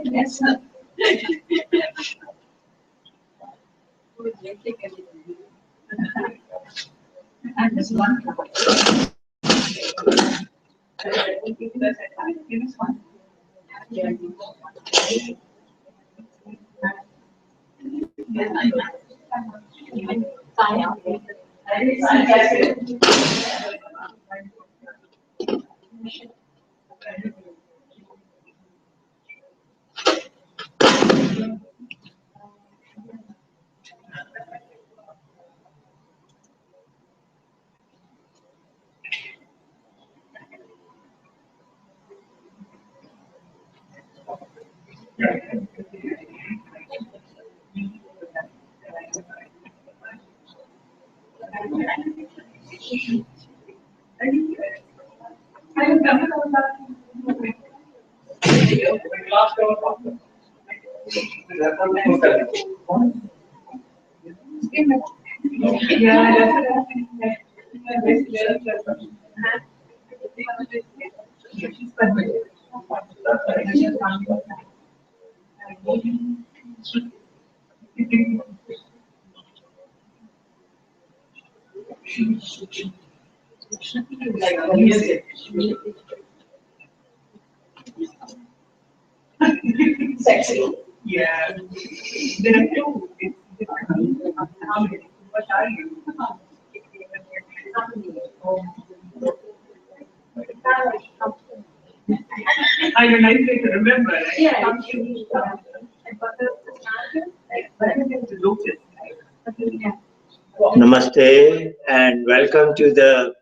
Yes. And this one. Sexy. Yeah. There are two. What are you? I mean, I think to remember. Right? Yeah. Namaste and welcome to the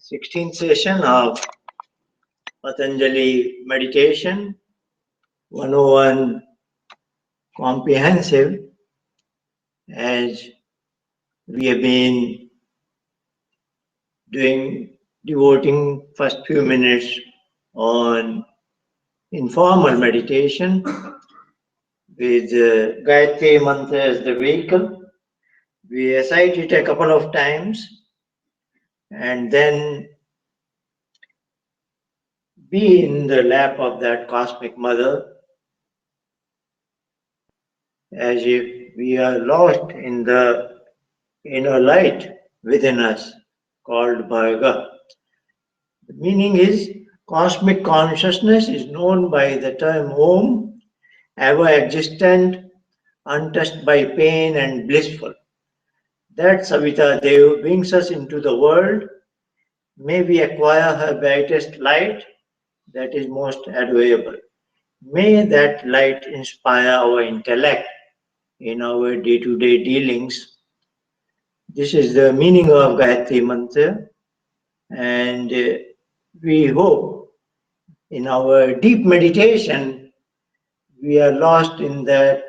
16th session of Patanjali Meditation 101 Comprehensive, as we have been devoting first few minutes on informal meditation with Gayatri Mantra as the vehicle. We recite it a couple of times and then be in the lap of that cosmic mother as if we are lost in the inner light within us called Bharga. The meaning is cosmic consciousness is known by the term Om, ever existent, untouched by pain and blissful. That Savita Dev brings us into the world. May we acquire her brightest light that is most admirable. May that light inspire our intellect in our day-to-day dealings. This is the meaning of Gayatri Mantra, and we hope in our deep meditation we are lost in that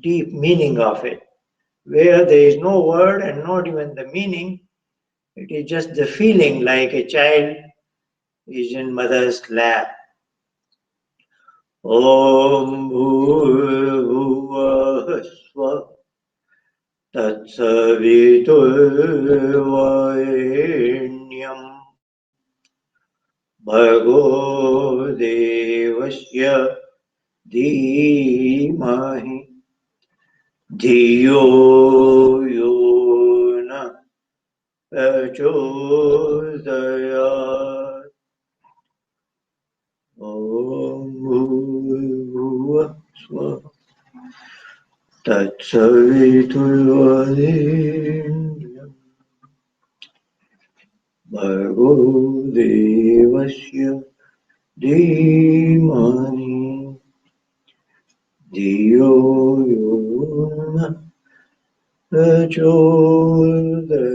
deep meaning of it, where there is no word and not even the meaning. It is just the feeling like a child is in mother's lap. Om Bhurvubhuvah Svah Tatsaviturvarenyam Bhargo Devasya Dhimahi Dhiyo Yona Prachodayat. Om Bhurvubhuvah Svah Tatsaviturvarenyam Bhargo Devasya Dhimahi Dhiyo Yona Prachodayat.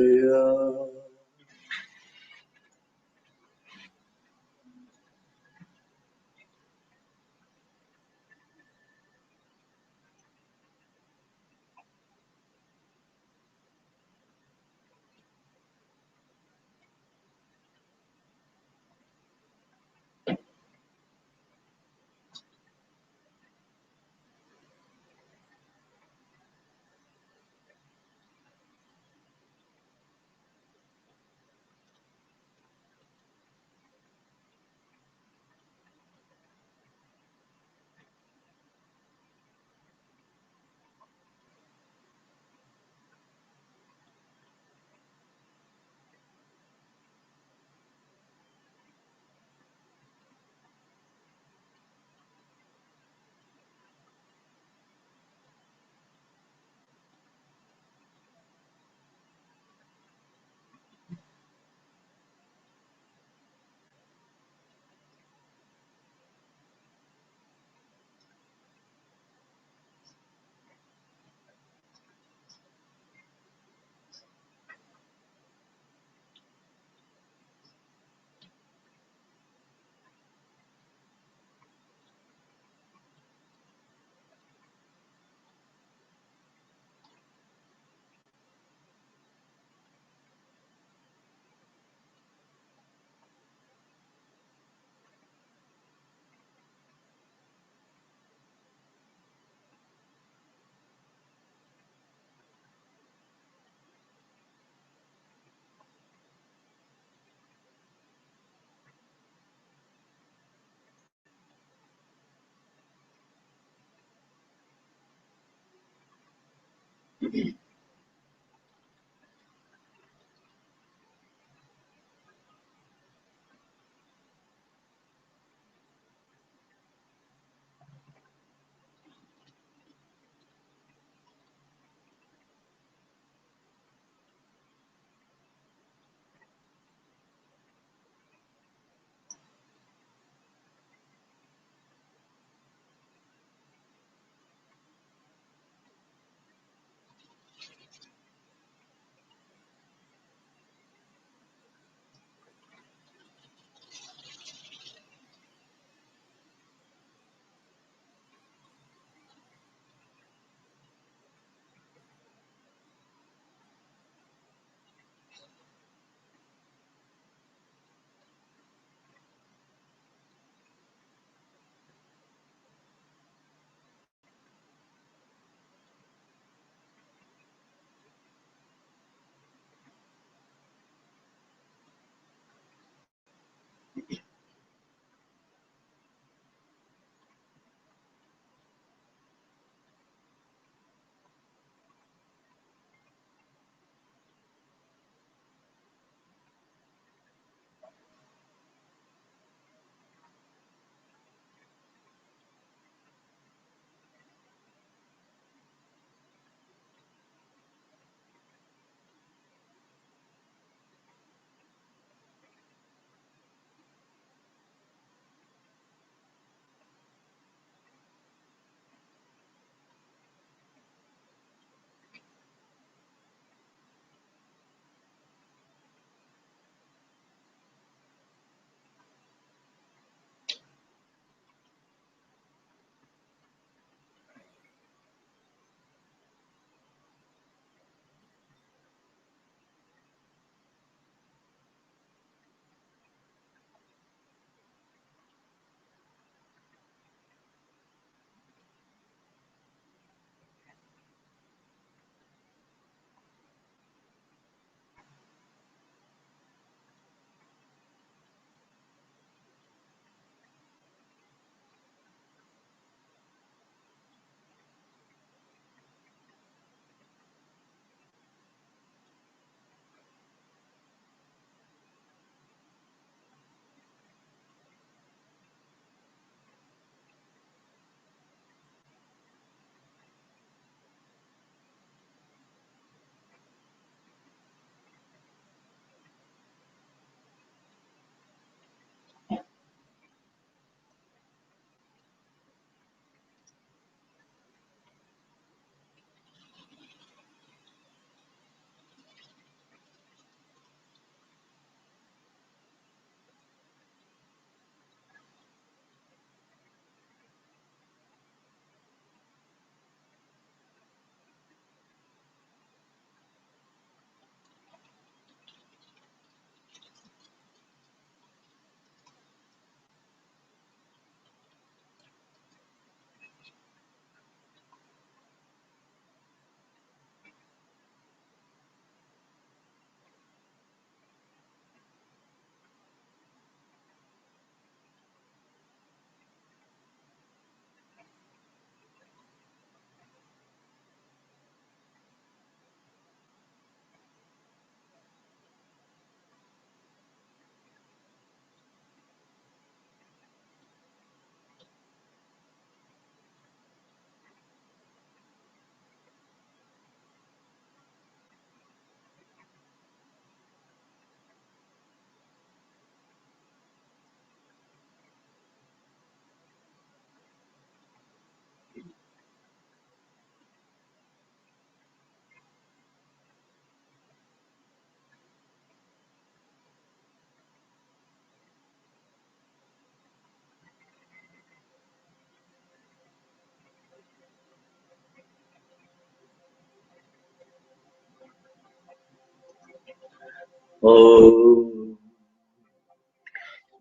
Oh,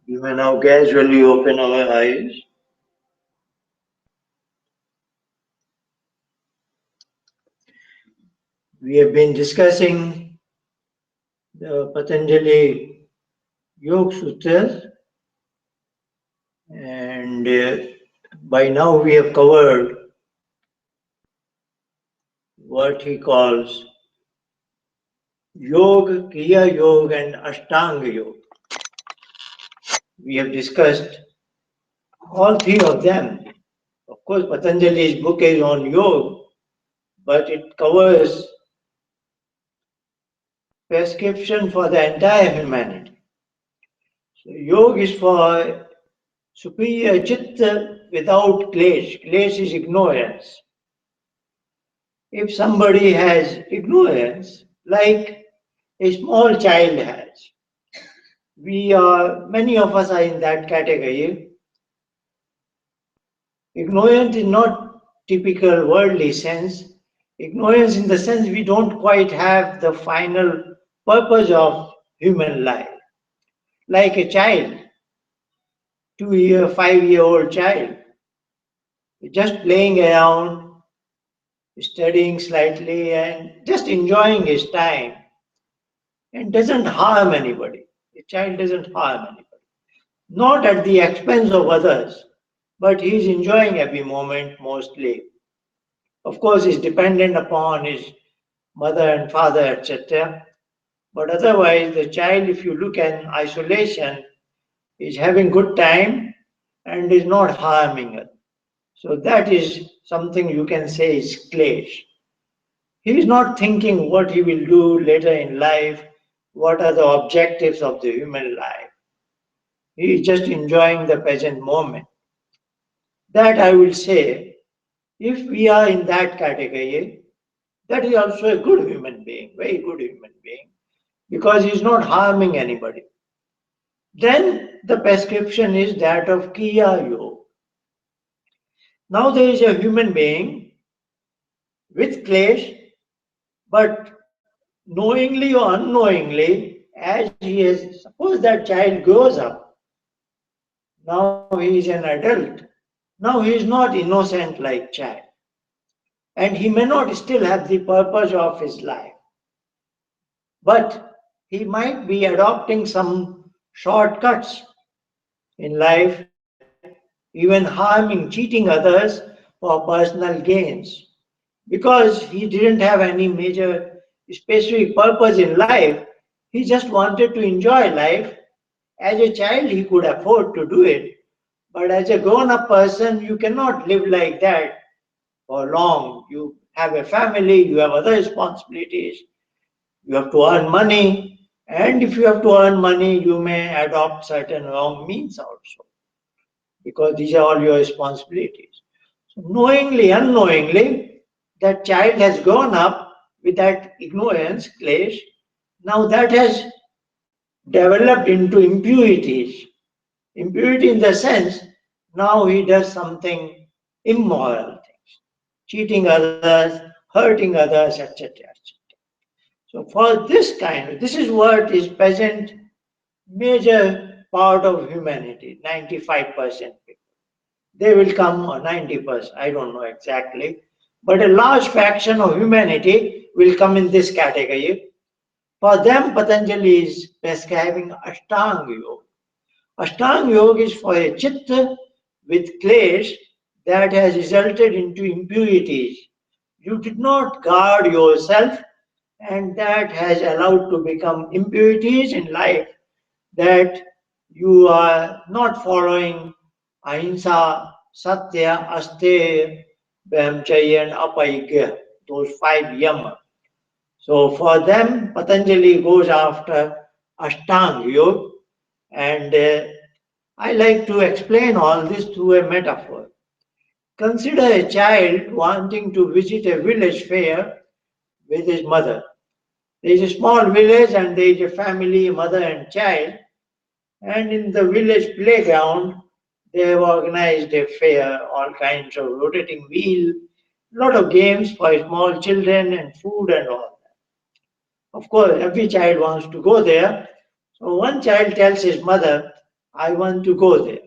we may now casually open our eyes. We have been discussing the Patanjali Yoga Sutras, and by now we have covered what he calls Yoga, Kriya Yoga and Ashtanga Yoga. We have discussed all three of them. Of course, Patanjali's book is on yoga, but it covers prescription for the entire humanity. So, yoga is for superior chitta without klesh. Klesh is ignorance. If somebody has ignorance, like a small child has, many of us are in that category. Ignorance is not typical worldly sense. Ignorance in the sense we don't quite have the final purpose of human life. Like a child, 2-year, 5-year-old child, just playing around, studying slightly, and just enjoying his time, and doesn't harm anybody. The child doesn't harm anybody. Not at the expense of others, but he is enjoying every moment mostly. Of course, he's dependent upon his mother and father, etc. But otherwise, the child, if you look at isolation, is having good time and is not harming it. So that is something you can say is klesh. He is not thinking what he will do later in life, what are the objectives of the human life. He is just enjoying the present moment. That I will say, if we are in that category, that is also a good human being, very good human being, because he is not harming anybody. Then the prescription is that of Kriya Yoga. Now there is a human being with klesh, but knowingly or unknowingly, as he is, suppose that child grows up, now he is an adult, now he is not innocent like child, and he may not still have the purpose of his life, but he might be adopting some shortcuts in life, even harming, cheating others for personal gains, because he didn't have any major specific purpose in life. He just wanted to enjoy life. As a child, he could afford to do it. But as a grown up person, you cannot live like that for long. You have a family, you have other responsibilities, you have to earn money. And if you have to earn money, you may adopt certain wrong means also, because these are all your responsibilities. So knowingly, unknowingly, that child has grown up with that ignorance, klesh. Now that has developed into impurities. Impurity in the sense, now he does something immoral things, cheating others, hurting others, etc. etc. So for this is what is present major part of humanity, 95% people. They will come, or 90%, I don't know exactly, but a large fraction of humanity will come in this category. For them, Patanjali is prescribing Ashtanga Yoga. Ashtanga Yoga is for a chitta with klesh that has resulted into impurities. You did not guard yourself, and that has allowed to become impurities in life, that you are not following ahimsa, satya, asteya, brahmacharya, and apaigya, those 5 yama. So for them, Patanjali goes after Ashtanga Yoga, and I like to explain all this through a metaphor. Consider a child wanting to visit a village fair with his mother. There is a small village and there is a family, mother and child, and in the village playground, they have organized a fair, all kinds of rotating wheel, lot of games for small children and food and all that. Of course, every child wants to go there. So one child tells his mother, I want to go there.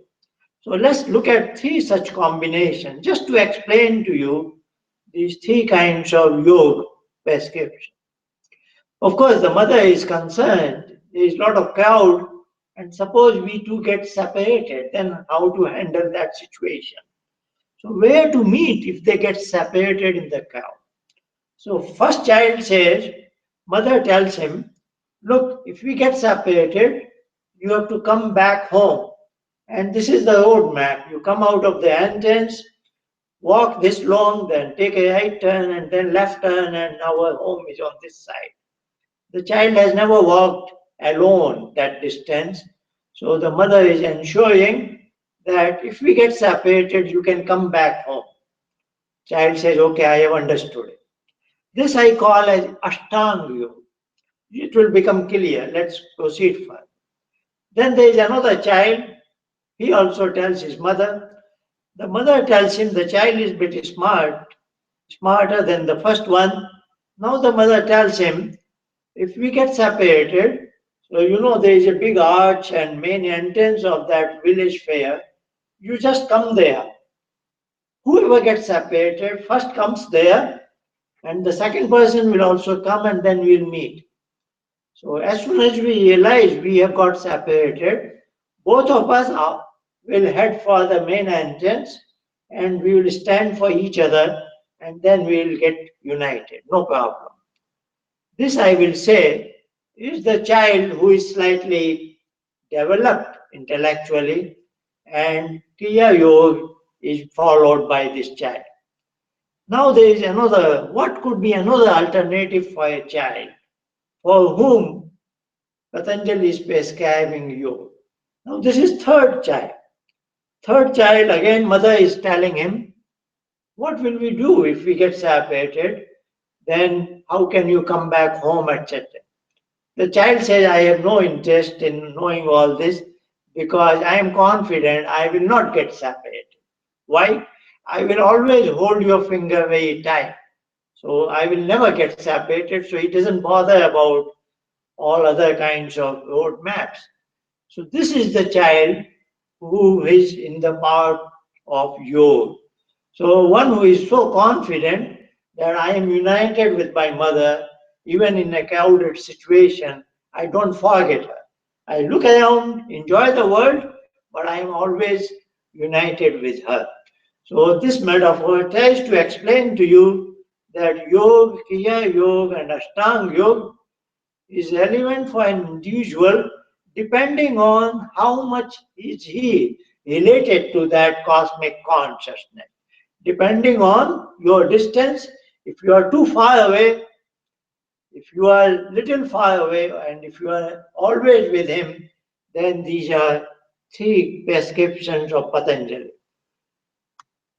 So let's look at 3 such combinations just to explain to you these 3 kinds of yoga prescription. Of course, the mother is concerned. There is a lot of crowd, and suppose we two get separated, then how to handle that situation? So where to meet if they get separated in the crowd? So first child says, mother tells him, look, if we get separated, you have to come back home. And this is the road map. You come out of the entrance, walk this long, then take a right turn and then left turn, and our home is on this side. The child has never walked alone that distance. So the mother is ensuring that if we get separated, you can come back home. Child says, okay, I have understood. This I call as Ashtanga Yoga. It will become clear. Let's proceed further. Then there is another child. He also tells his mother. The mother tells him the child is pretty smart, smarter than the first one. Now the mother tells him, if we get separated, so you know there is a big arch and main entrance of that village fair. You just come there. Whoever gets separated first comes there, and the second person will also come, and then we'll meet. So as soon as we realize we have got separated, both of us will head for the main entrance and we will stand for each other and then we will get united. No problem. This I will say is the child who is slightly developed intellectually, and Kriya Yoga is followed by this child. Now there is another, what could be another alternative for a child for whom Patanjali is prescribing yoga? Now this is third child. Third child, again mother is telling him, what will we do if we get separated? Then how can you come back home, etc. The child says, I have no interest in knowing all this because I am confident I will not get separated. Why? I will always hold your finger very tight. So I will never get separated. So he doesn't bother about all other kinds of road maps. So this is the child who is in the part of yoga. So one who is so confident that I am united with my mother, even in a crowded situation, I don't forget her. I look around, enjoy the world, but I am always united with her. So this metaphor tries to explain to you that yoga, kriya yoga, and ashtanga yoga is relevant for an individual depending on how much is he related to that cosmic consciousness. Depending on your distance, if you are too far away, if you are little far away, and if you are always with him, then these are three prescriptions of Patanjali.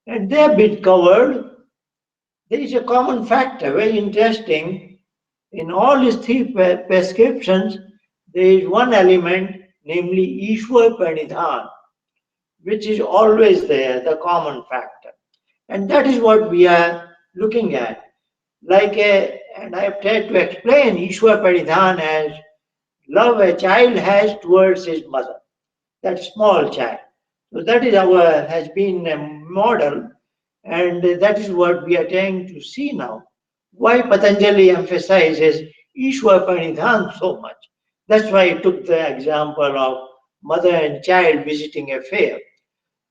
And they have been covered. There is a common factor, very interesting. In all his three prescriptions, there is one element, namely Ishwar Pranidhan, which is always there, the common factor. And that is what we are looking at. And I have tried to explain Ishwar Pranidhan as love a child has towards his mother, that small child. So that is has been a model, and that is what we are trying to see now. Why Patanjali emphasizes Ishwar Pranidhan so much. That's why I took the example of mother and child visiting a fair.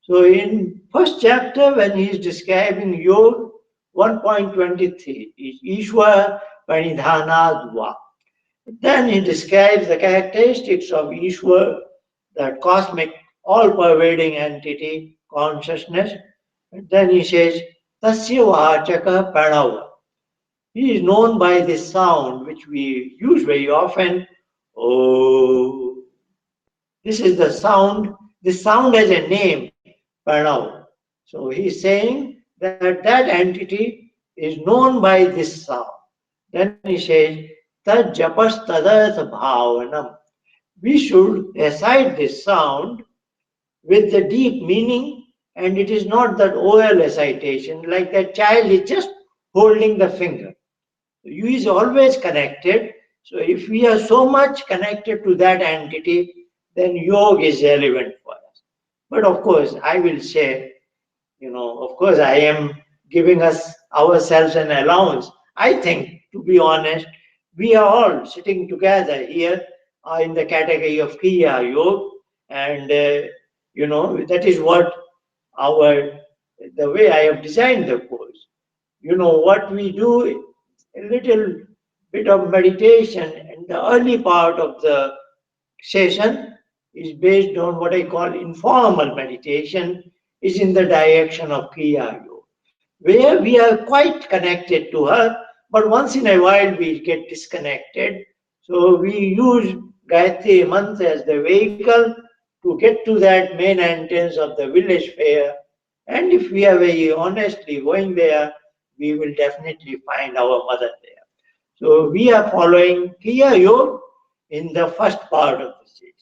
So in first chapter, when he is describing yoga, 1.23 is Ishwar Pranidhanadva. Then he describes the characteristics of Ishwar, that cosmic, all-pervading entity, consciousness. And then he says, Tasya Vachaka Pranava. He is known by this sound, which we use very often. Oh, this is the sound. This sound has a name, Pranav. So he is saying that that entity is known by this sound. Then he says, Tad japas tadartha bhavanam. We should recite this sound with the deep meaning, and it is not that oral recitation, like that child is just holding the finger. You is always connected. So if we are so much connected to that entity, then yoga is relevant for us. But of course, I will say, of course, I am giving us ourselves an allowance. I think, to be honest, we are all sitting together here in the category of Kriya Yoga, and that is what the way I have designed the course. What we do, a little bit of meditation in the early part of the session is based on what I call informal meditation, is in the direction of Kriya Yoga, where we are quite connected to her, but once in a while we get disconnected. So we use Gayatri Mantra as the vehicle to get to that main entrance of the village fair. And if we are very honestly going there, we will definitely find our mother there. So we are following Kriya Yoga in the first part of the session.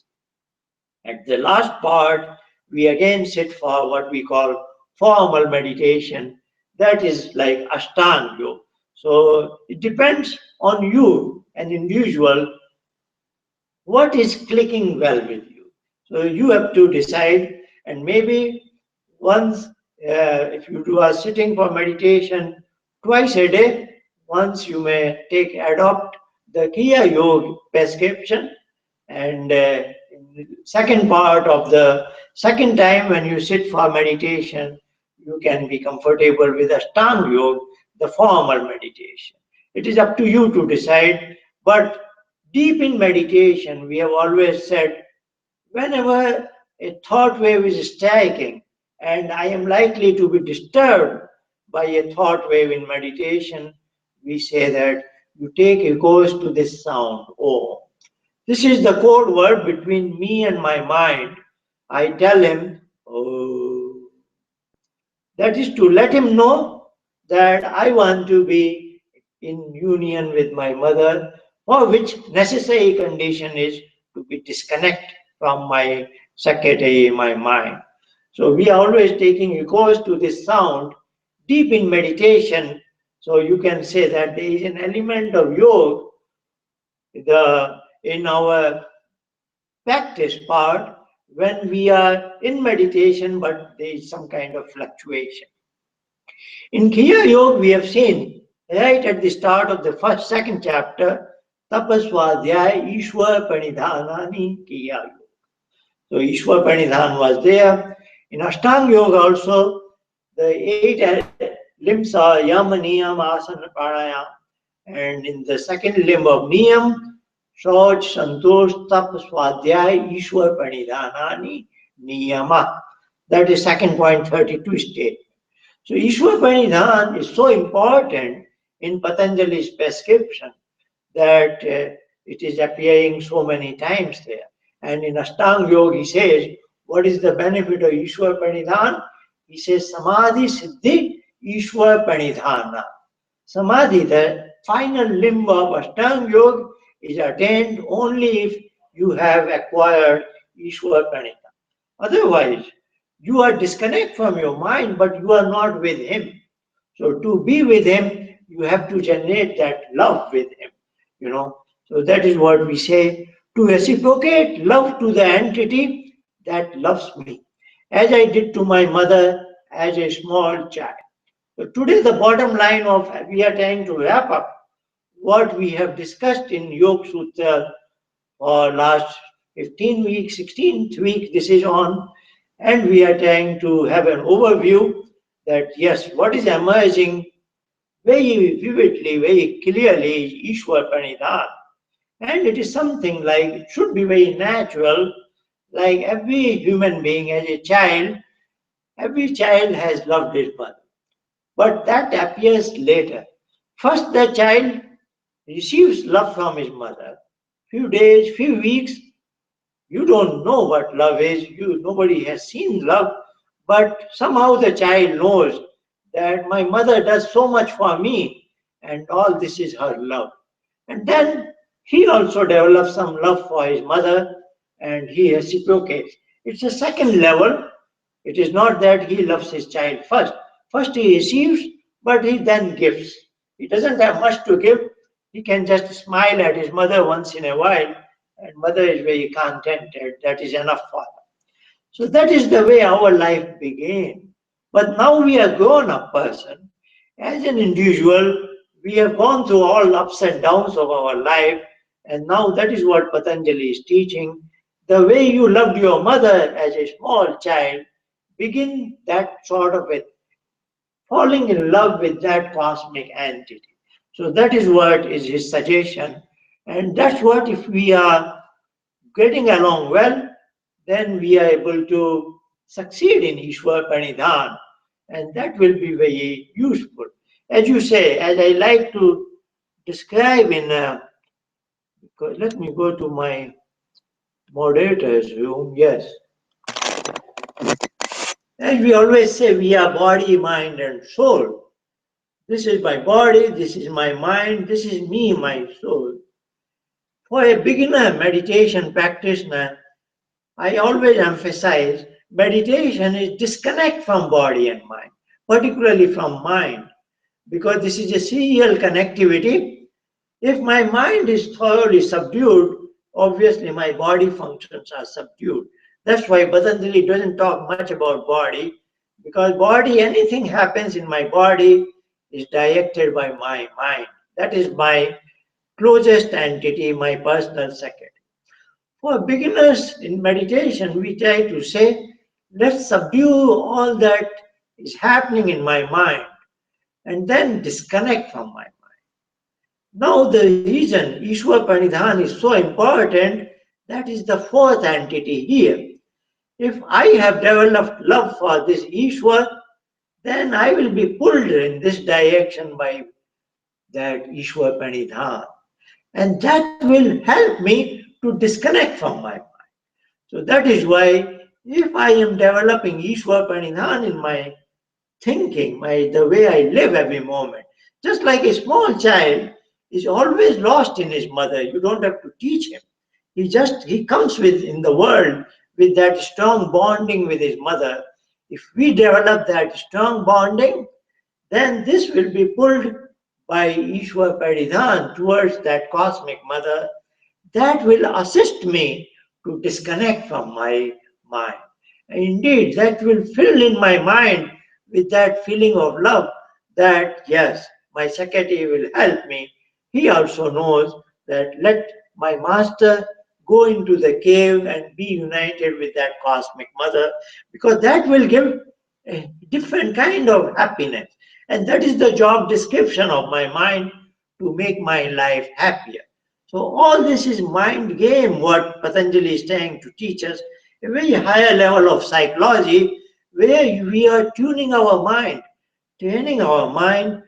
At the last part, we again sit for what we call formal meditation. That is like Ashtanga Yoga. So it depends on you, an individual, what is clicking well with you. So you have to decide, and maybe once, if you are sitting for meditation twice a day, once you may adopt the Kriya Yoga prescription, and in the second part of the second time when you sit for meditation, you can be comfortable with Ashtanga Yoga, the formal meditation. It is up to you to decide, but deep in meditation, we have always said, whenever a thought wave is striking and I am likely to be disturbed by a thought wave in meditation, we say that you take a course to this sound, oh. This is the code word between me and my mind. I tell him, oh. That is to let him know that I want to be in union with my mother, for which necessary condition is to be disconnected from my secretary, my mind. So we are always taking recourse to this sound deep in meditation. So you can say that there is an element of yoga in our practice part when we are in meditation, but there is some kind of fluctuation. In Kriya Yoga, we have seen right at the start of the second chapter, Tapaswadhyaya Ishwar Pranidhanani Kriya Yoga. So Ishwar Pranidhan was there. In Ashtanga Yoga also, the 8 limbs are Yama, Niyam, Asana, Pranayama. And in the second limb of Niyam, Shauch, Santosh, Tap, Swadhyaya, Ishwar Pranidhanani Niyama. That is second point 32 state. So Ishwar Pranidhan is so important in Patanjali's prescription that it is appearing so many times there. And in Ashtanga Yoga, he says, what is the benefit of Ishwar Pranidhan? He says, Samadhi Siddhi Ishwar Pranidhana. Samadhi, the final limb of Ashtanga Yoga, is attained only if you have acquired Ishwar Pranidhana. Otherwise, you are disconnected from your mind, but you are not with him. So to be with him, you have to generate that love with him, you know. So that is what we say, to reciprocate love to the entity that loves me, as I did to my mother as a small child. So today the bottom line of, we are trying to wrap up what we have discussed in Yoga Sutra for last 15 weeks, 16th week this is on, and we are trying to have an overview that yes, what is emerging very vividly, very clearly is Ishwar Pranidhan. And it is something like, it should be very natural, like every human being as a child, every child has loved his mother. But that appears later. First, the child receives love from his mother. Few days, few weeks, you don't know what love is. Nobody has seen love, but somehow the child knows that my mother does so much for me, and all this is her love. And then he also develops some love for his mother, and he reciprocates. It's a second level. It is not that he loves his child first. First he receives, but he then gives. He doesn't have much to give. He can just smile at his mother once in a while, and mother is very contented. That is enough for her. So that is the way our life began. But now we are grown-up person. As an individual, we have gone through all ups and downs of our life, and now that is what Patanjali is teaching. The way you loved your mother as a small child, begin that sort of a falling in love with that cosmic entity. So that is what is his suggestion. And that's what, if we are getting along well, then we are able to succeed in Ishwar Pranidhan, and that will be very useful. As you say, as I like to describe in, let me go to my moderator's room, yes. As we always say, we are body, mind, and soul. This is my body, this is my mind, this is me, my soul. For a beginner meditation practitioner, I always emphasize meditation is disconnect from body and mind, particularly from mind, because this is a serial connectivity. If my mind is thoroughly subdued, obviously my body functions are subdued. That's why Patanjali doesn't talk much about body, because body, anything happens in my body is directed by my mind. That is my closest entity, my personal secretary. For beginners in meditation, we try to say, let's subdue all that is happening in my mind and then disconnect from my mind. Now, the reason Ishwar Pranidhan is so important, that is the fourth entity here. If I have developed love for this Ishwar, then I will be pulled in this direction by that Ishwar Pranidhan. And that will help me to disconnect from my mind. So that is why, if I am developing Ishwar Pranidhan in my thinking, the way I live every moment, just like a small child is always lost in his mother. You don't have to teach him. He comes with in the world with that strong bonding with his mother. If we develop that strong bonding, then this will be pulled by Ishwar Pranidhan towards that cosmic mother. That will assist me to disconnect from my mind. And indeed, that will fill in my mind with that feeling of love that, yes, my secretary will help me. He also knows that let my master go into the cave and be united with that cosmic mother, because that will give a different kind of happiness. And that is the job description of my mind, to make my life happier. So all this is mind game, what Patanjali is trying to teach us, a very higher level of psychology, where we are tuning our mind, training our mind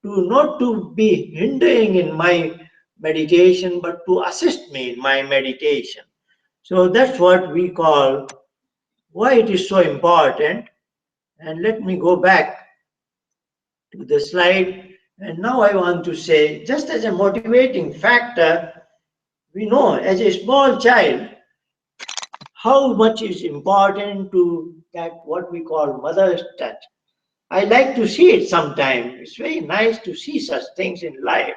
to not to be hindering in my meditation, but to assist me in my meditation. So that's what we call why it is so important. And let me go back to the slide. And now I want to say, just as a motivating factor, we know as a small child how much is important to that what we call mother's touch. I like to see it sometimes. It's very nice to see such things in life.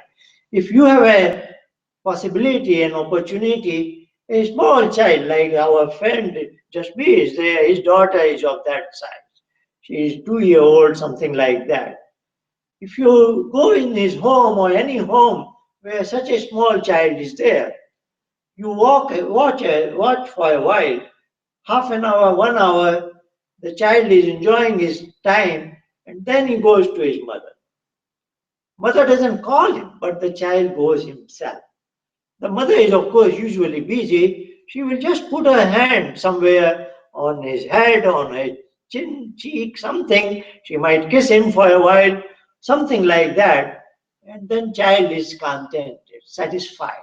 If you have a possibility, an opportunity, a small child like our friend Jasbir is there, his daughter is of that size. She is 2 years old, something like that. If you go in his home or any home where such a small child is there, you watch for a while, half an hour, 1 hour, the child is enjoying his time, and then he goes to his mother. Mother doesn't call him, but the child goes himself. The mother is, of course, usually busy. She will just put her hand somewhere on his head, on his chin, cheek, something. She might kiss him for a while, something like that. And then child is contented, satisfied.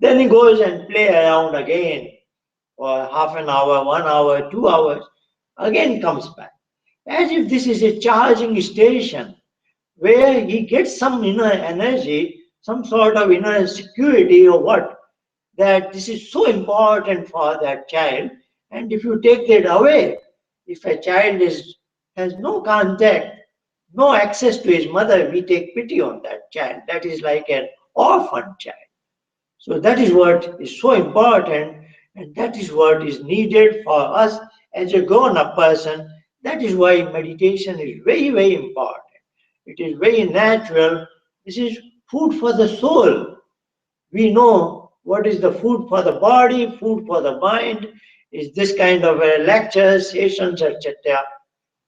Then he goes and play around again for half an hour, 1 hour, 2 hours, again comes back. As if this is a charging station where he gets some inner energy, some sort of inner security or what, that this is so important for that child. And if you take that away, if a child has no contact, no access to his mother, we take pity on that child. That is like an orphan child. So that is what is so important, and that is what is needed for us as a grown-up person. That is why meditation is very, very important. It is very natural. This is food for the soul. We know what is the food for the body, food for the mind, is this kind of lectures, sessions, etc.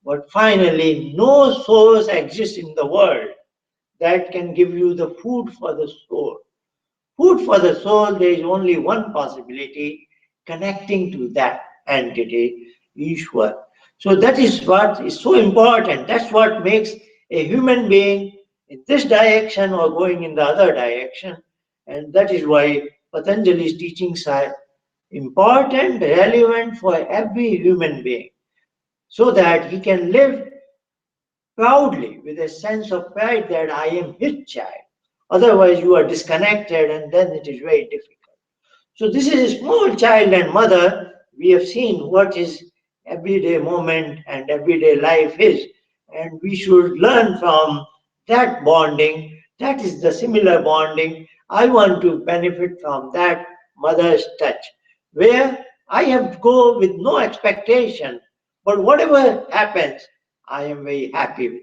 But finally, no source exists in the world that can give you the food for the soul. Food for the soul, there is only one possibility, connecting to that entity, Ishwar. So that is what is so important. That's what makes a human being in this direction or going in the other direction. And that is why Patanjali's teachings are important, relevant for every human being, so that he can live proudly with a sense of pride that I am his child. Otherwise, you are disconnected and then it is very difficult. So, this is a small child and mother. We have seen what his everyday moment and everyday life is, and we should learn from that bonding. That is the similar bonding. I want to benefit from that mother's touch, where I have to go with no expectation, but whatever happens, I am very happy with.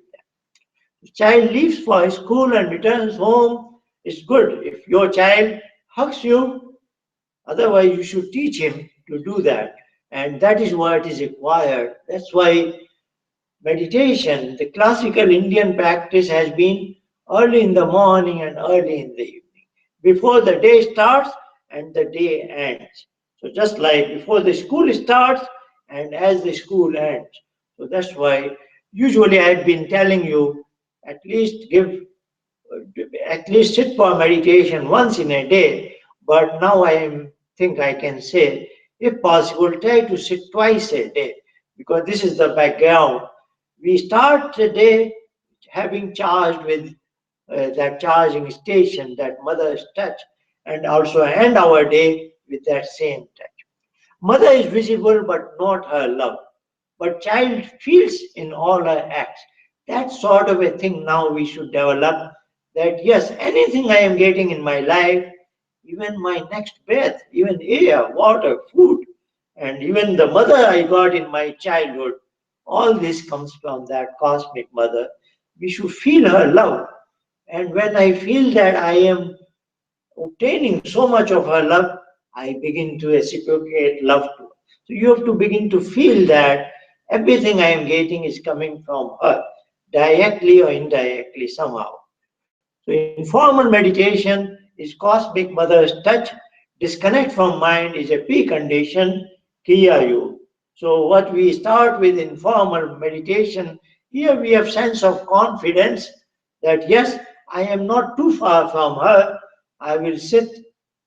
The child leaves for school and returns home. It's good if your child hugs you. Otherwise, you should teach him to do that. And that is what is required. That's why meditation, the classical Indian practice, has been early in the morning and early in the evening, before the day starts and the day ends. So, just like before the school starts and as the school ends. So, that's why usually I've been telling you at least give at least sit for meditation once in a day. But now think I can say, if possible, try to sit twice a day, because this is the background. We start the day having charged with that charging station, that mother's touch, and also end our day with that same touch. Mother is visible but not her love. But child feels in all her acts. That sort of a thing now we should develop, that yes, anything I am getting in my life, even my next breath, even air, water, food, and even the mother I got in my childhood, all this comes from that cosmic mother. We should feel her love. And when I feel that I am obtaining so much of her love, I begin to reciprocate love to her. So you have to begin to feel that everything I am getting is coming from her, directly or indirectly somehow. So informal meditation is cosmic mother's touch. Disconnect from mind is a precondition, Kriya Yoga. So what we start with informal meditation, here we have sense of confidence that yes, I am not too far from her. I will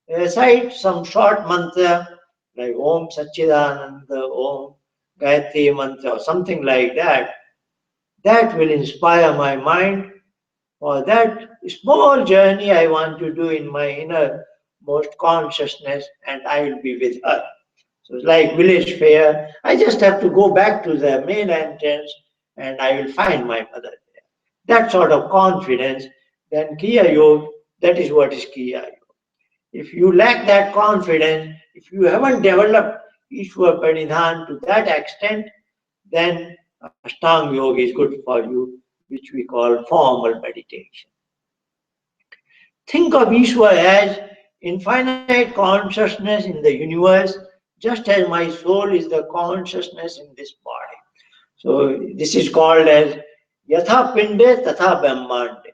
recite some short mantra like Om Satchidananda, Om Gayatri mantra or something like that. That will inspire my mind for that small journey I want to do in my innermost consciousness, and I will be with her. So it's like village fair. I just have to go back to the main entrance and I will find my mother there. That sort of confidence, then Kriya Yoga, that is what is Kriya Yoga. If you lack that confidence, if you haven't developed Ishwar Pranidhan to that extent, then Ashtanga Yoga is good for you, which we call formal meditation. Think of Ishwar as infinite consciousness in the universe, just as my soul is the consciousness in this body. So this is called as Yatha Pinde Tatha Brahmande.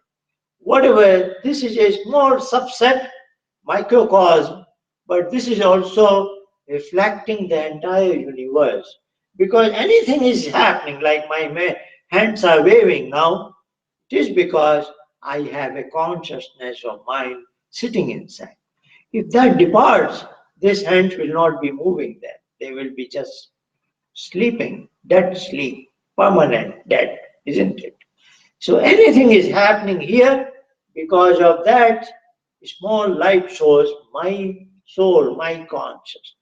Whatever, this is a small subset, microcosm, but this is also reflecting the entire universe. Because anything is happening, like my hands are waving now, it is because I have a consciousness of mind sitting inside. If that departs, these hands will not be moving there. They will be just sleeping, dead sleep, permanent dead, isn't it? So anything is happening here because of that small light source, my soul, my consciousness.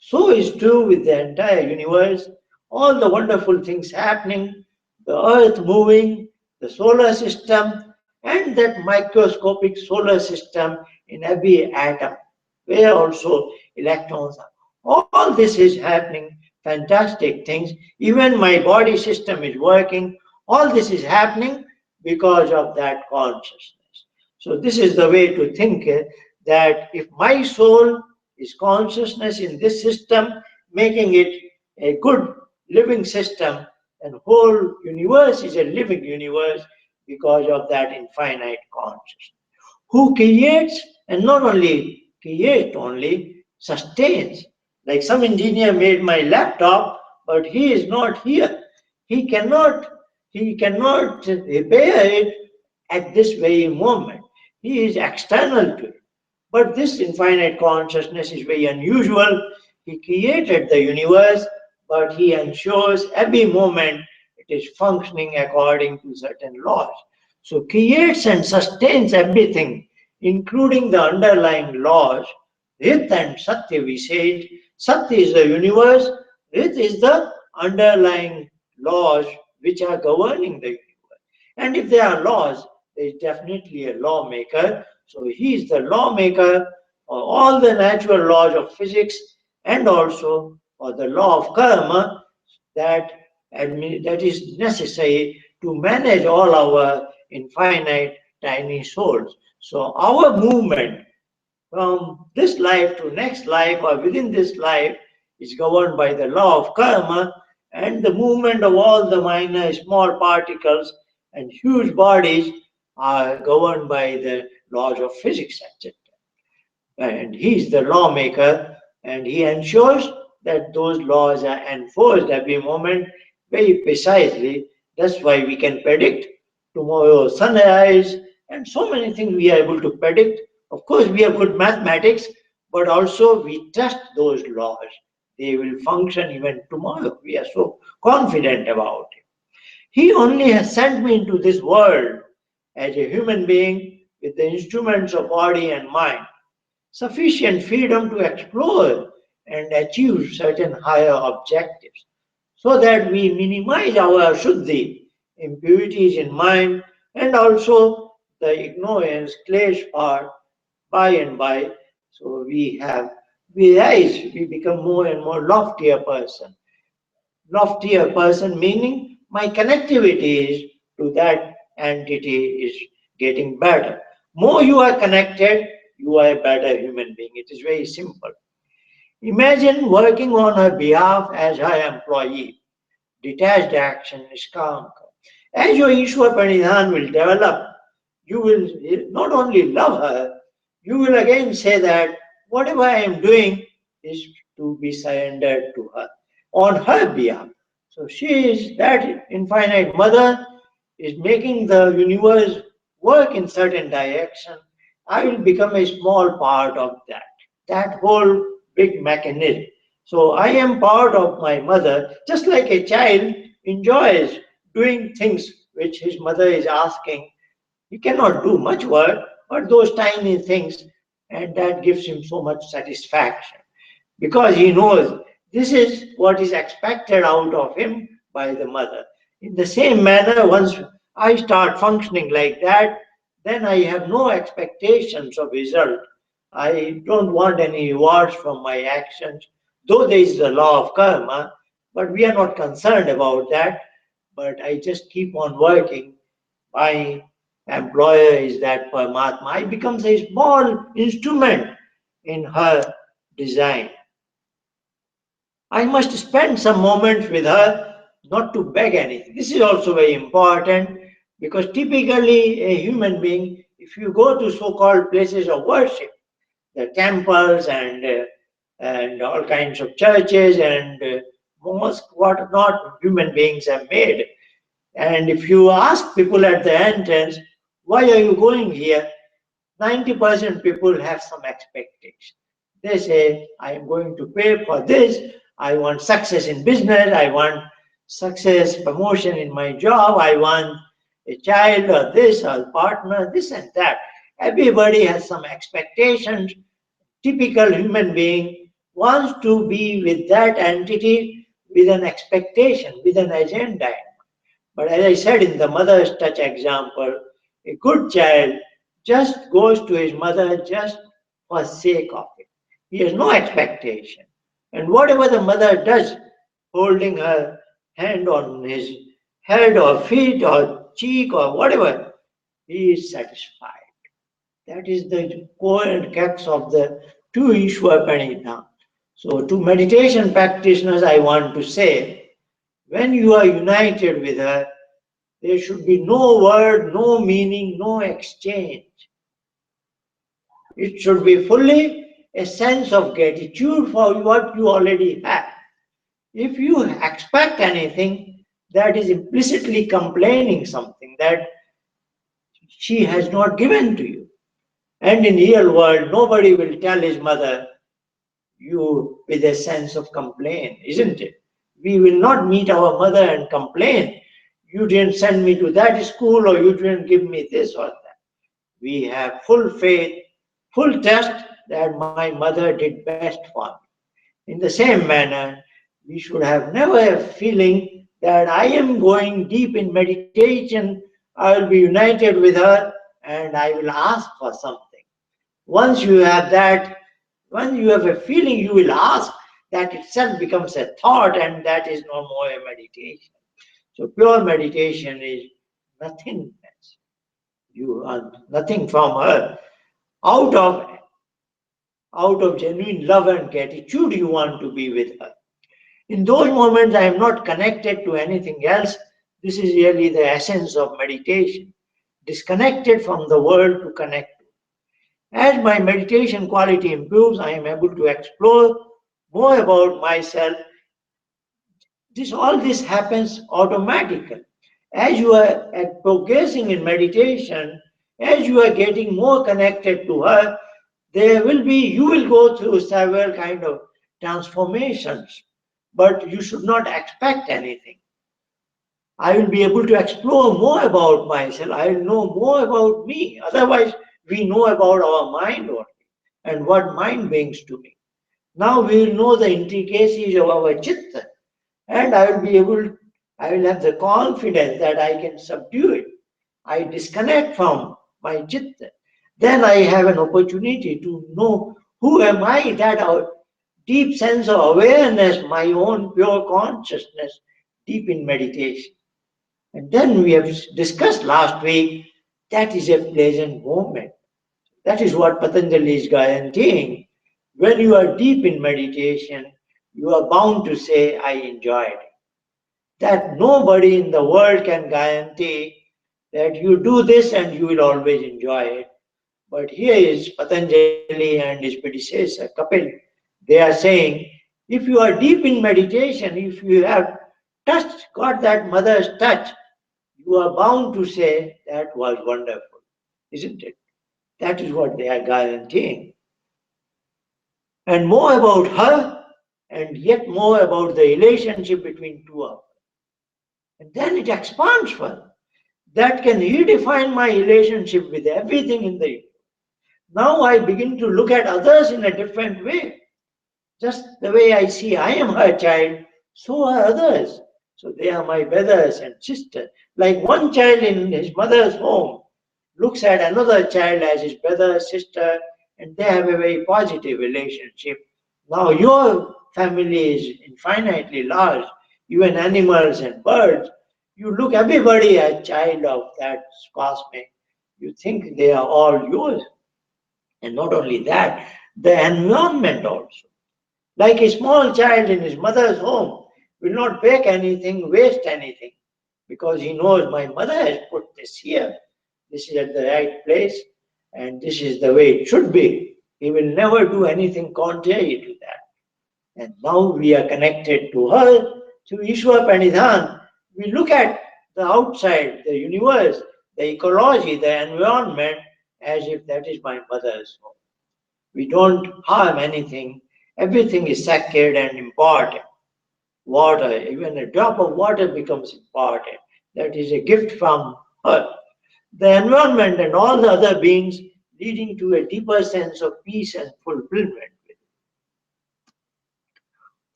So is true with the entire universe. All the wonderful things happening, the earth moving, the solar system, and that microscopic solar system in every atom, where also electrons are. All this is happening, fantastic things. Even my body system is working. All this is happening because of that consciousness. So this is the way to think that if my soul is consciousness in this system, making it a good living system, and whole universe is a living universe, because of that infinite consciousness, who creates and not only creates, only sustains. Like some engineer made my laptop, but he is not here. He cannot repair it at this very moment. He is external to it. But this infinite consciousness is very unusual. He created the universe, but he ensures every moment it is functioning according to certain laws. So creates and sustains everything, including the underlying laws. Rit and Satya, we say. Satya is the universe. Rit is the underlying laws which are governing the universe. And if there are laws, there is definitely a lawmaker. So he is the lawmaker for all the natural laws of physics and also for the law of karma that, that is necessary to manage all our infinite tiny souls. So our movement from this life to next life or within this life is governed by the law of karma, and the movement of all the minor small particles and huge bodies are governed by the laws of physics, etc. And he is the lawmaker, and he ensures that those laws are enforced every moment very precisely. That's why we can predict tomorrow's sunrise and so many things we are able to predict. Of course, we have good mathematics, but also we trust those laws. They will function even tomorrow. We are so confident about it. He only has sent me into this world as a human being with the instruments of body and mind, sufficient freedom to explore and achieve certain higher objectives, so that we minimize our shuddhi, impurities in mind, and also the ignorance, klesh part by and by. So we rise, we become more and more loftier person. Loftier person meaning my connectivity is to that entity is getting better. More you are connected, you are a better human being. It is very simple. Imagine working on her behalf as her employee. Detached action is calm. As your Ishwar Pranidhan will develop, you will not only love her, you will again say that whatever I am doing is to be surrendered to her on her behalf. So she is that infinite mother is making the universe work in certain direction. I will become a small part of that whole big mechanism. So I am part of my mother, just like a child enjoys doing things which his mother is asking. He cannot do much work, but those tiny things, and that gives him so much satisfaction because he knows this is what is expected out of him by the mother. In the same manner, once I start functioning like that, then I have no expectations of result. I don't want any rewards from my actions, though there is the law of karma, but we are not concerned about that. But I just keep on working. My employer is that Paramatma. I becomes a small instrument in her design. I must spend some moments with her, not to beg anything. This is also very important because typically a human being, if you go to so-called places of worship, the temples and all kinds of churches and mosques, what not human beings have made. And if you ask people at the entrance, why are you going here? 90% people have some expectation. They say, I am going to pay for this. I want success in business. I want success, promotion in my job. I want a child or this or partner, this and that. Everybody has some expectations. Typical human being wants to be with that entity with an expectation, with an agenda. But as I said in the mother's touch example, a good child just goes to his mother just for sake of it. He has no expectation. And whatever the mother does, holding her hand on his head or feet or cheek or whatever, he is satisfied. That is the core and crux of the true Ishwar Pranidhana. So to meditation practitioners, I want to say, when you are united with her, There should be no word, no meaning, no exchange. It should be fully a sense of gratitude for what you already have. If you expect anything, that is implicitly complaining something that she has not given to you. And in real world, nobody will tell his mother, you with a sense of complaint, isn't it? We will not meet our mother and complain, you didn't send me to that school or you didn't give me this or that. We have full faith, full trust that my mother did best for me. In the same manner, we should have never a feeling that I am going deep in meditation, I will be united with her and I will ask for something. Once you have that, when you have a feeling you will ask, that itself becomes a thought and that is no more a meditation. So pure meditation is nothingness. You want nothing from her. Out of, out of genuine love and gratitude you want to be with her. In those moments I am not connected to anything else. This is really the essence of meditation. Disconnected from the world to connect. As my meditation quality improves, I am able to explore more about myself. All this happens automatically. As you are progressing in meditation, as you are getting more connected to her, you will go through several kind of transformations, but you should not expect anything. I will be able to explore more about myself. I will know more about me. Otherwise, we know about our mind only and what mind brings to me. Now we will know the intricacies of our chitta, and I will have the confidence that I can subdue it. I disconnect from my chitta. Then I have an opportunity to know who am I, that our deep sense of awareness, my own pure consciousness, deep in meditation. And then we have discussed last week, that is a pleasant moment. That is what Patanjali is guaranteeing. When you are deep in meditation, you are bound to say, I enjoyed it. That nobody in the world can guarantee that you do this and you will always enjoy it. But here is Patanjali and his predecessor, Kapil. They are saying, if you are deep in meditation, if you have got that mother's touch, you are bound to say, that was wonderful, isn't it? That is what they are guaranteeing. And more about her, and yet more about the relationship between two of them. And then it expands further. That can redefine my relationship with everything in the universe. Now I begin to look at others in a different way. Just the way I see I am her child, so are others. So they are my brothers and sisters. Like one child in his mother's home looks at another child as his brother, sister, and they have a very positive relationship. Now your family is infinitely large, even animals and birds. You look everybody as child of that cosmic. You think they are all yours. And not only that, the environment also. Like a small child in his mother's home will not break anything, waste anything, because he knows my mother has put this here. This is at the right place, and this is the way it should be. He will never do anything contrary to that. And now we are connected to her through Ishwar Pranidhan. We look at the outside, the universe, the ecology, the environment, as if that is my mother's home. We don't harm anything. Everything is sacred and important. Water, even a drop of water becomes important. That is a gift from her. The environment and all the other beings leading to a deeper sense of peace and fulfillment.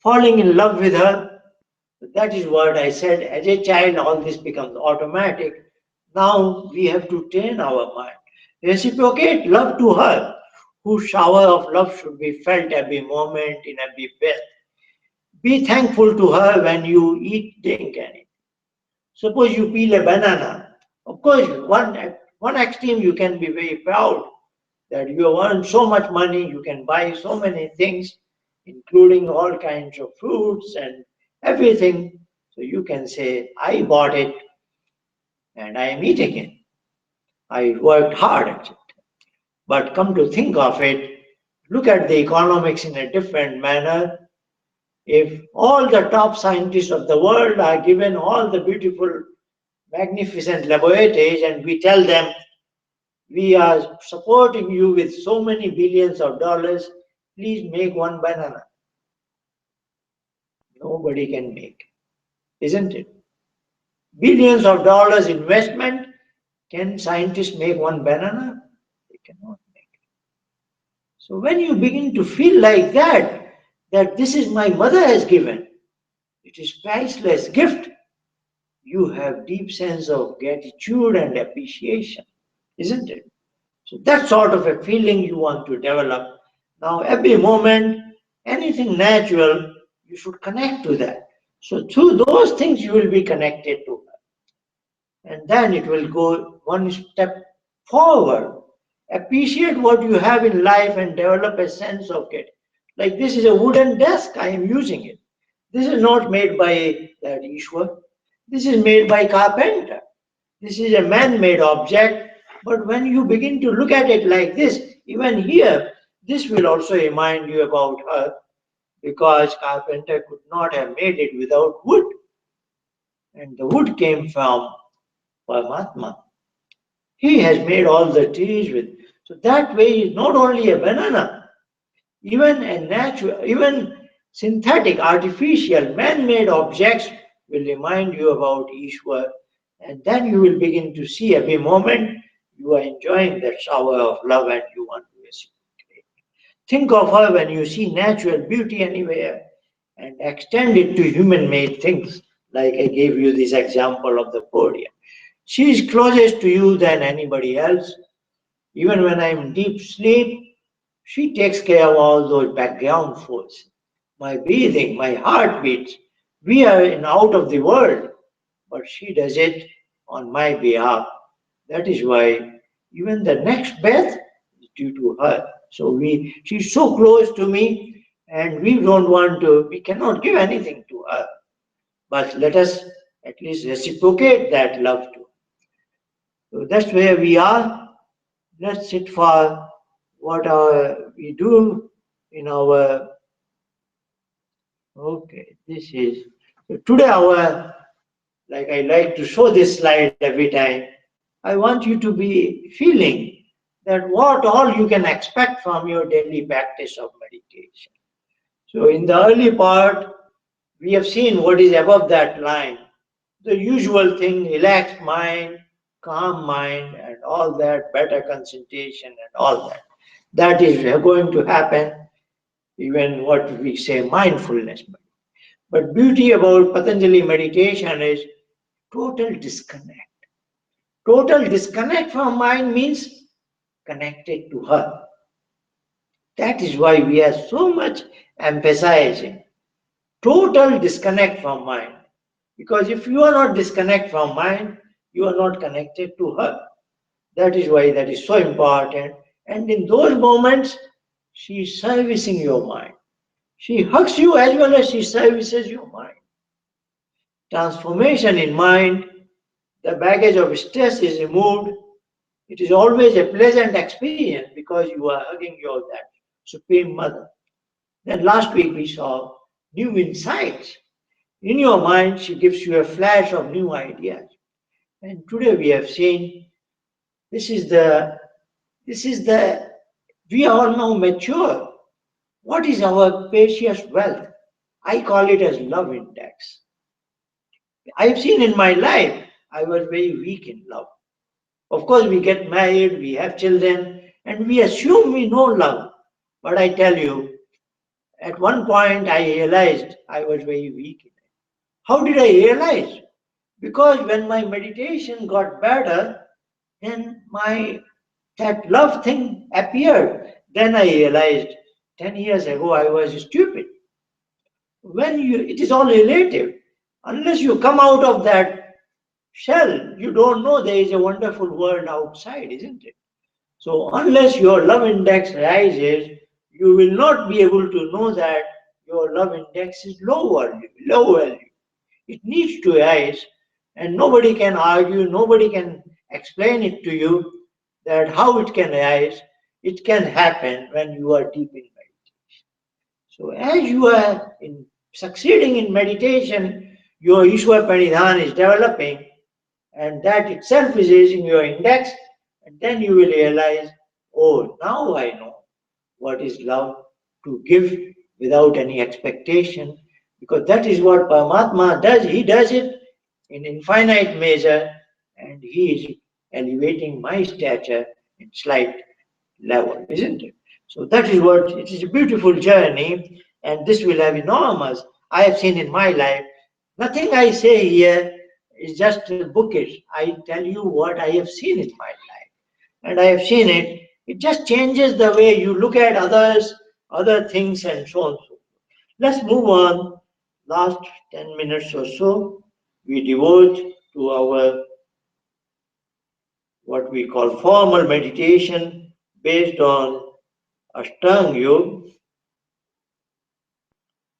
Falling in love with her, that is what I said. As a child, all this becomes automatic. Now we have to train our mind. Reciprocate love to her, whose shower of love should be felt every moment, in every breath. Be thankful to her when you eat, drink anything. Suppose you peel a banana. Of course, one extreme you can be very proud that you have earned so much money, you can buy so many things, including all kinds of fruits and everything. So you can say, I bought it and I am eating it. I worked hard at it. But come to think of it, look at the economics in a different manner. If all the top scientists of the world are given all the beautiful, magnificent laboratories and we tell them we are supporting you with so many billions of dollars, please make one banana. Nobody can make, isn't it? Billions of dollars investment, can scientists make one banana? They cannot make it. So when you begin to feel like that, that this is my mother has given, it is priceless gift, you have deep sense of gratitude and appreciation, isn't it? So that sort of a feeling you want to develop. Now every moment, anything natural, you should connect to that. So through those things you will be connected to her. And then it will go one step forward. Appreciate what you have in life and develop a sense of it. Like this is a wooden desk, I am using it. This is not made by that Ishwar. This is made by carpenter. This is a man-made object. But when you begin to look at it like this, even here, this will also remind you about her, because carpenter could not have made it without wood. And the wood came from Paramatma. He has made all the trees with. So that way is not only a banana, even a natural, even synthetic, artificial, man-made objects will remind you about Ishwar, and then you will begin to see every moment you are enjoying that shower of love and you want to reciprocate. Think of her when you see natural beauty anywhere and extend it to human-made things, like I gave you this example of the podium. She is closest to you than anybody else. Even when I'm in deep sleep, she takes care of all those background forces. My breathing, my heartbeats. We are in out of the world, but she does it on my behalf. That is why even the next breath is due to her. So she's so close to me, and we don't want to, we cannot give anything to her. But let us at least reciprocate that love to her. So that's where we are. Let's sit for what we do in our, okay, this is, so today our, like I like to show this slide every time, I want you to be feeling that what all you can expect from your daily practice of meditation. So in the early part, we have seen what is above that line, the usual thing, relaxed mind, calm mind, and all that, better concentration and all that. That is going to happen, even what we say mindfulness. But beauty about Patanjali meditation is total disconnect. Total disconnect from mind means connected to her. That is why we are so much emphasizing total disconnect from mind. Because if you are not disconnect from mind, you are not connected to her. That is why that is so important. And in those moments, she is servicing your mind. She hugs you as well as she services your mind. Transformation in mind, the baggage of stress is removed. It is always a pleasant experience because you are hugging your that Supreme Mother. Then last week we saw new insights. In your mind, she gives you a flash of new ideas. And today we have seen this is the, we are now mature. What is our precious wealth? I call it as love index. I've seen in my life, I was very weak in love. Of course, we get married, we have children, and we assume we know love. But I tell you, at one point I realized I was very weak in it. How did I realize? Because when my meditation got better, then that love thing appeared. Then I realized 10 years ago I was stupid. It is all relative. Unless you come out of that shell, you don't know there is a wonderful world outside, isn't it? So unless your love index rises, you will not be able to know that your love index is low value. It needs to rise and nobody can argue, nobody can explain it to you that how it can arise. It can happen when you are deep in meditation. So as you are succeeding in meditation, your Ishwar Pranidhan is developing, and that itself is raising your index, and then you will realize, oh, now I know what is love, to give without any expectation, because that is what Paramatma does. He does it in infinite measure, and he is elevating my stature in slight level, isn't it? So that is what, it is a beautiful journey, and this will have enormous, I have seen in my life. Nothing I say here is just bookish. I tell you what I have seen in my life, and I have seen it. It just changes the way you look at others, other things, and so on. So forth. Let's move on. Last 10 minutes or so, we devote to our what we call formal meditation based on Ashtanga Yoga.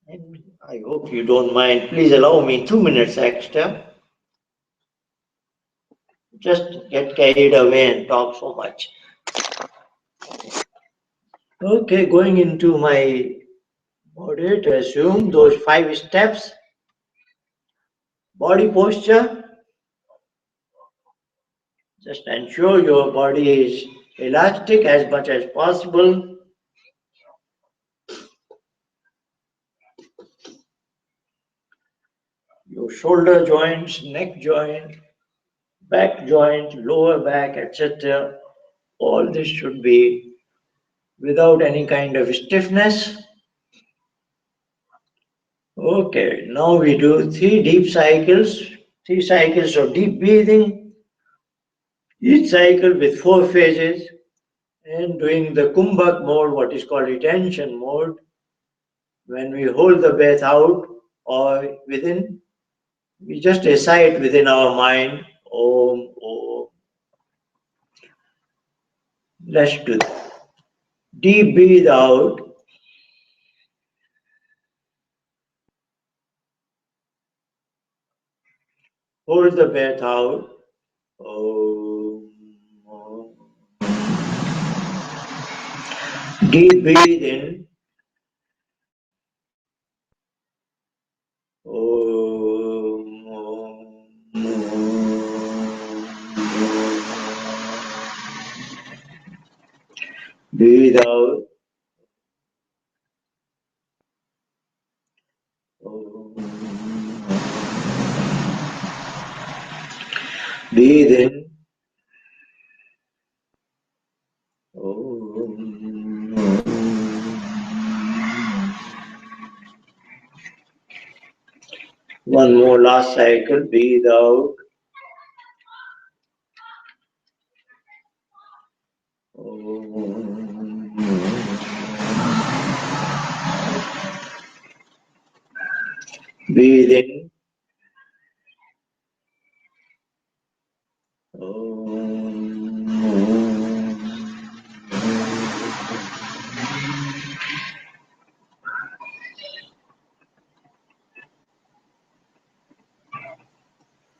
And I hope you don't mind. Please allow me 2 minutes extra. Just get carried away and talk so much. Okay, going into my moderate, assume those 5 steps. Body posture. Just ensure your body is elastic as much as possible. Your shoulder joints, neck joint, back joint, lower back, etc. All this should be without any kind of stiffness. Okay, now we do 3 cycles of deep breathing, each cycle with 4 phases, and doing the Kumbhak mode, what is called retention mode, when we hold the breath out or within, we just recite within our mind, Om, Om. Let's do that. Deep breathe out. Hold the breath out. Om, Om. Deep breathe in. Om, Om, Om. Breathe out. Om. Breathe in. Om. One more last cycle. Breathe out. Om. Breathe in.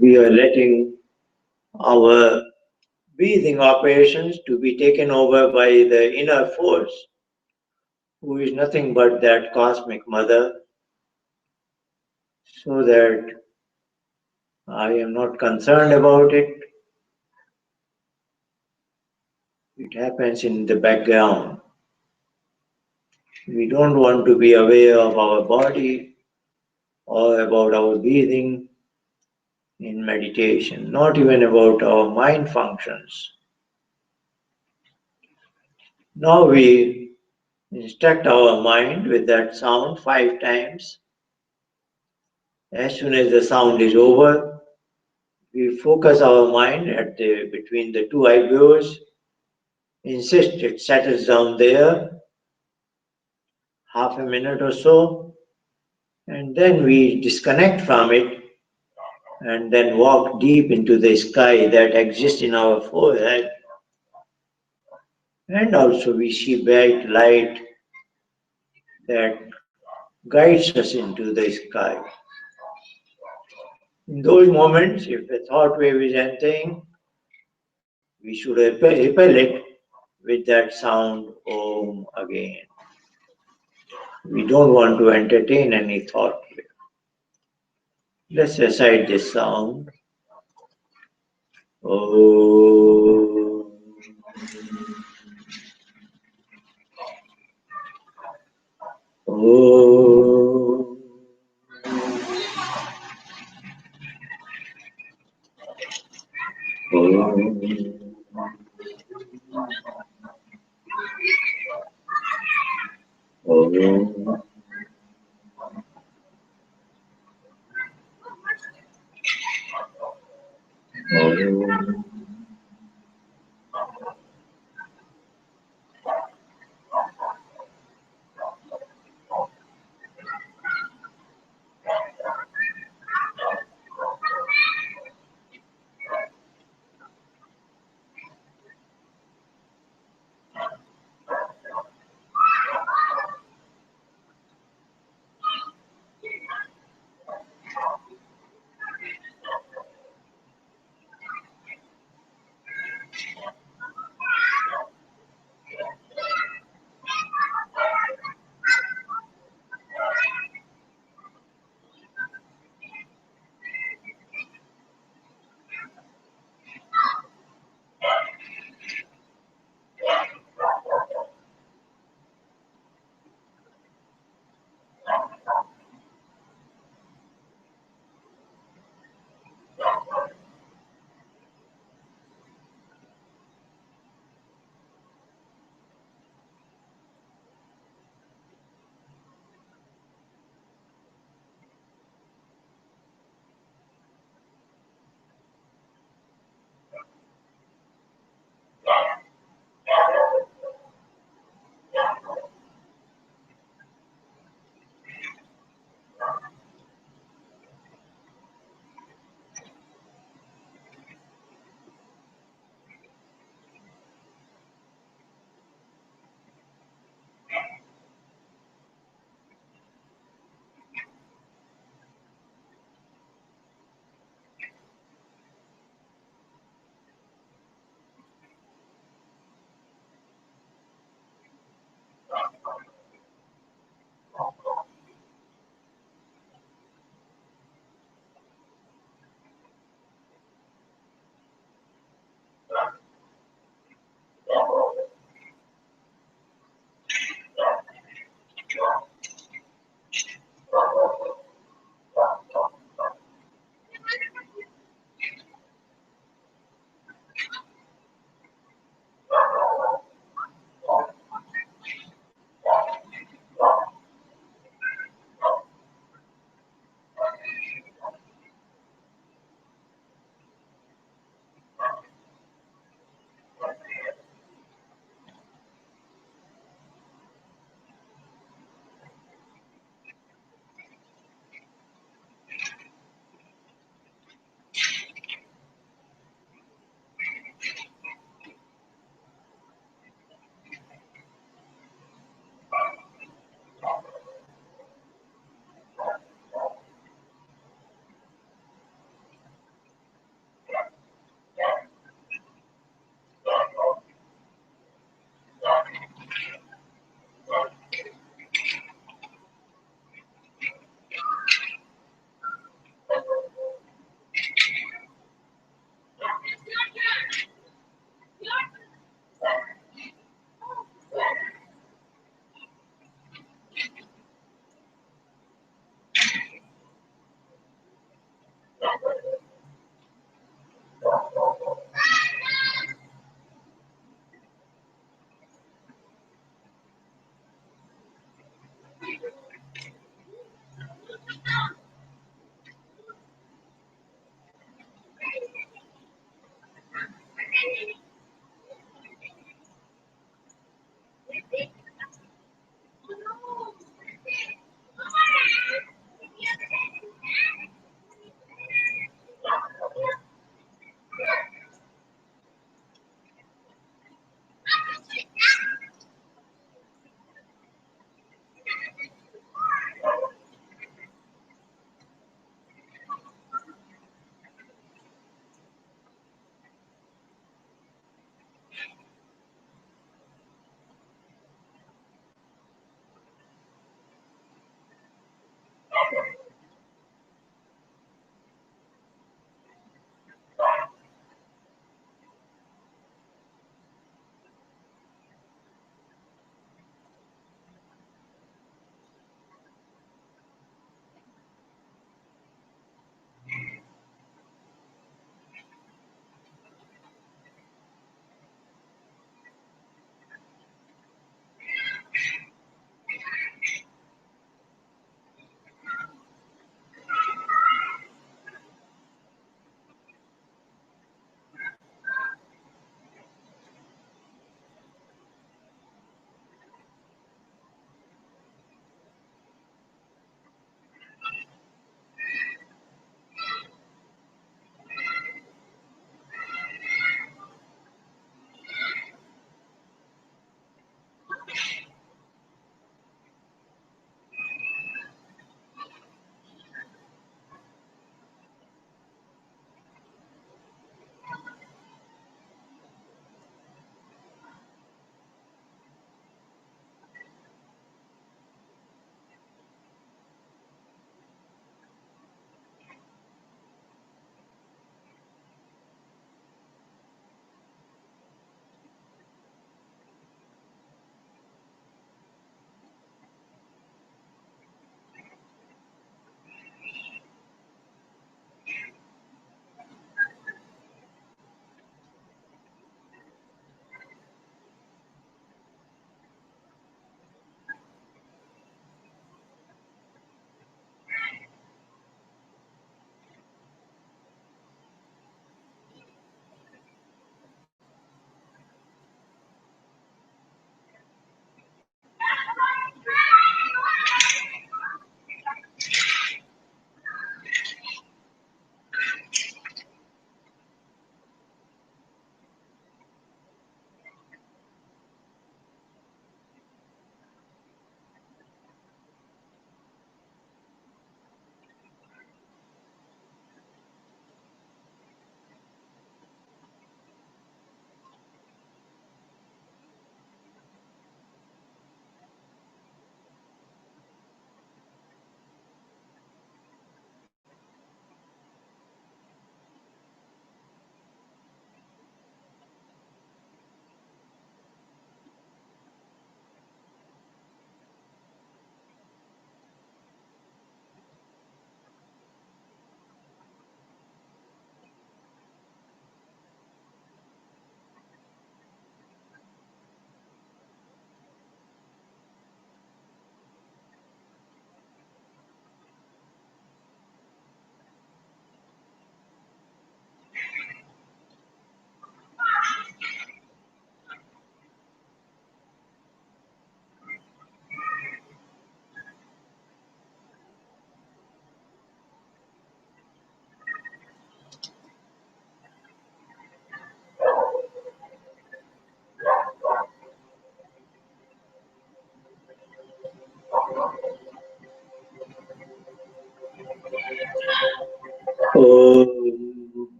We are letting our breathing operations to be taken over by the inner force, who is nothing but that cosmic mother, so that I am not concerned about it. It happens in the background. We don't want to be aware of our body or about our breathing in meditation, not even about our mind functions. Now we instruct our mind with that sound 5 times. As soon as the sound is over, we focus our mind at between the 2 eyebrows, insist it settles down there, half a minute or so, and then we disconnect from it and then walk deep into the sky that exists in our forehead. And also we see bright light that guides us into the sky. In those moments, if a thought wave is entering, we should repel it with that sound Om again. We don't want to entertain any thought wave. Let's recite this sound. Om. Om. Om. Om.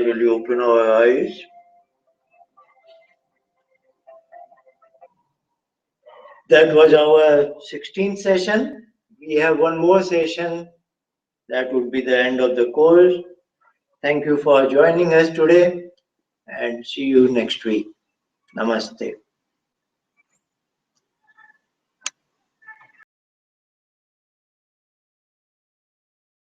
gradually open our eyes. That was our 16th session. We have one more session. That would be the end of the course. Thank you for joining us today and see you next week. Namaste.